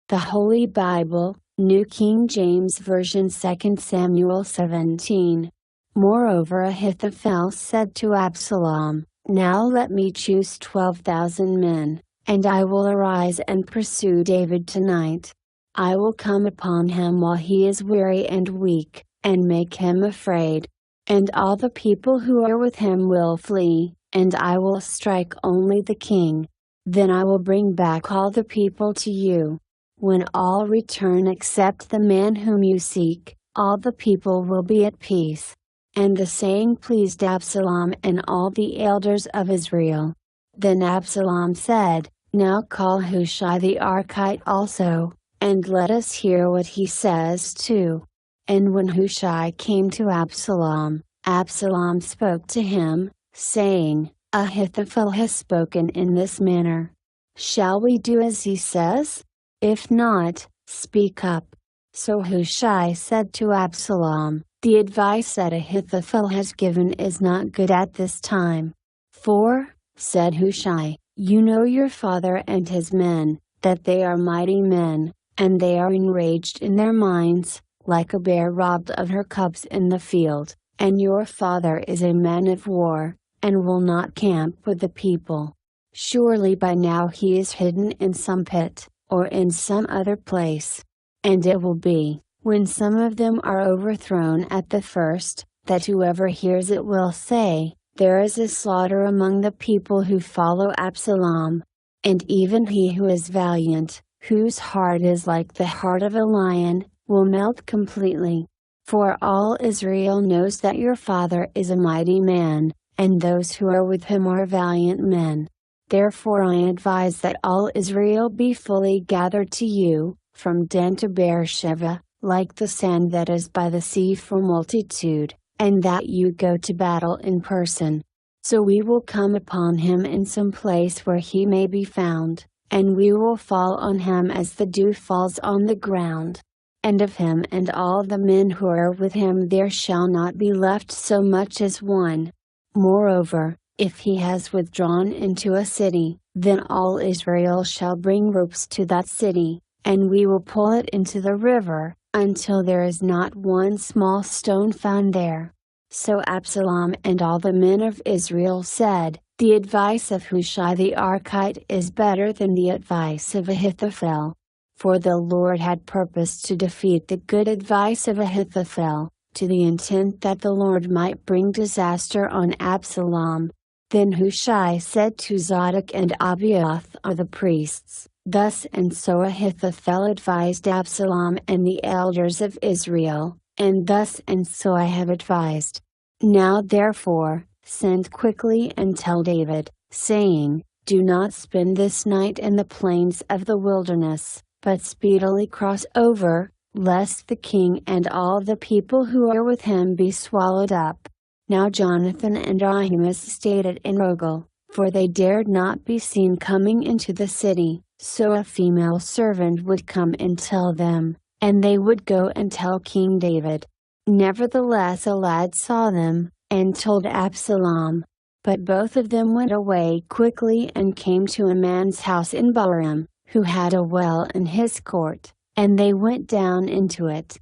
The Holy Bible, New King James Version, 2 Samuel 17. Moreover Ahithophel said to Absalom, Now let me choose 12,000 men, and I will arise and pursue David tonight. I will come upon him while he is weary and weak, and make him afraid. And all the people who are with him will flee, and I will strike only the king. Then I will bring back all the people to you. When all return except the man whom you seek, all the people will be at peace. And the saying pleased Absalom and all the elders of Israel. Then Absalom said, Now call Hushai the Archite also, and let us hear what he says too. And when Hushai came to Absalom, Absalom spoke to him, saying, Ahithophel has spoken in this manner. Shall we do as he says? If not, speak up. So Hushai said to Absalom, The advice that Ahithophel has given is not good at this time. For, said Hushai, you know your father and his men, that they are mighty men, and they are enraged in their minds, like a bear robbed of her cubs in the field, and your father is a man of war, and will not camp with the people. Surely by now he is hidden in some pit, or in some other place. And it will be, when some of them are overthrown at the first, that whoever hears it will say, There is a slaughter among the people who follow Absalom. And even he who is valiant, whose heart is like the heart of a lion, will melt completely. For all Israel knows that your father is a mighty man, and those who are with him are valiant men. Therefore I advise that all Israel be fully gathered to you, from Dan to Beersheba, like the sand that is by the sea for multitude, and that you go to battle in person. So we will come upon him in some place where he may be found, and we will fall on him as the dew falls on the ground. And of him and all the men who are with him there shall not be left so much as one. Moreover, if he has withdrawn into a city, then all Israel shall bring ropes to that city, and we will pull it into the river, until there is not one small stone found there. So Absalom and all the men of Israel said, The advice of Hushai the Archite is better than the advice of Ahithophel. For the Lord had purposed to defeat the good advice of Ahithophel, to the intent that the Lord might bring disaster on Absalom. Then Hushai said to Zadok and Abiathar the priests, Thus and so Ahithophel advised Absalom and the elders of Israel, and thus and so I have advised. Now therefore, send quickly and tell David, saying, Do not spend this night in the plains of the wilderness, but speedily cross over, lest the king and all the people who are with him be swallowed up. Now Jonathan and Ahimaaz stayed at Enrogel, for they dared not be seen coming into the city, so a female servant would come and tell them, and they would go and tell King David. Nevertheless a lad saw them, and told Absalom. But both of them went away quickly and came to a man's house in Bahurim, who had a well in his court, and they went down into it.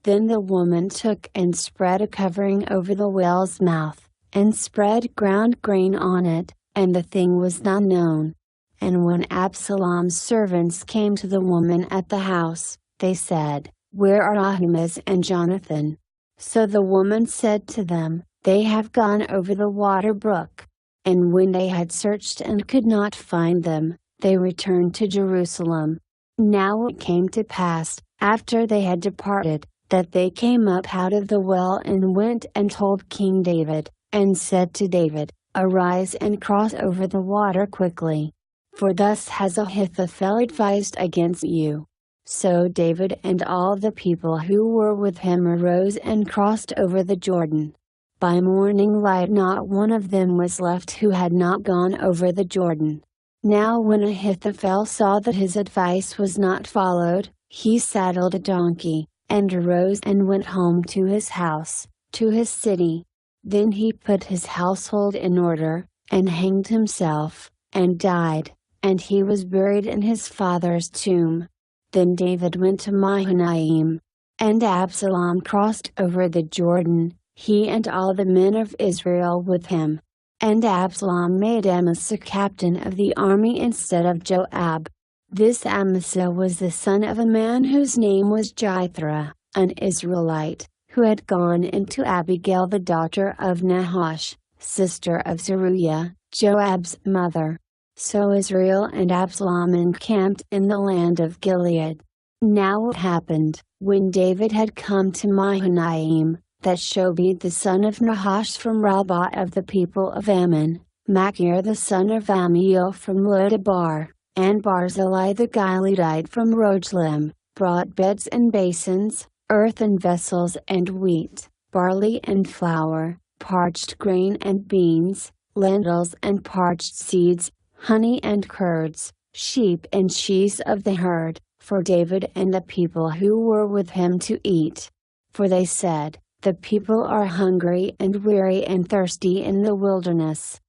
Then the woman took and spread a covering over the well's mouth, and spread ground grain on it, and the thing was not known. And when Absalom's servants came to the woman at the house, they said, Where are Ahimaaz and Jonathan? So the woman said to them, They have gone over the water brook. And when they had searched and could not find them, they returned to Jerusalem. Now it came to pass, after they had departed, that they came up out of the well and went and told King David, and said to David, Arise and cross over the water quickly. For thus has Ahithophel advised against you. So David and all the people who were with him arose and crossed over the Jordan. By morning light not one of them was left who had not gone over the Jordan. Now when Ahithophel saw that his advice was not followed, he saddled a donkey, and arose and went home to his house, to his city. Then he put his household in order, and hanged himself, and died, and he was buried in his father's tomb. Then David went to Mahanaim. And Absalom crossed over the Jordan, he and all the men of Israel with him. And Absalom made Amasa captain of the army instead of Joab. This Amasa was the son of a man whose name was Jithra, an Israelite, who had gone into Abigail the daughter of Nahash, sister of Zeruiah, Joab's mother. So Israel and Absalom encamped in the land of Gilead. Now it happened, when David had come to Mahanaim, that Shobed the son of Nahash from Rabbah of the people of Ammon, Machir the son of Ammiel from Lodabar, and Barzillai the Gileadite from Rogelim, brought beds and basins, earthen vessels and wheat, barley and flour, parched grain and beans, lentils and parched seeds, honey and curds, sheep and sheaves of the herd, for David and the people who were with him to eat. For they said, "The people are hungry and weary and thirsty in the wilderness."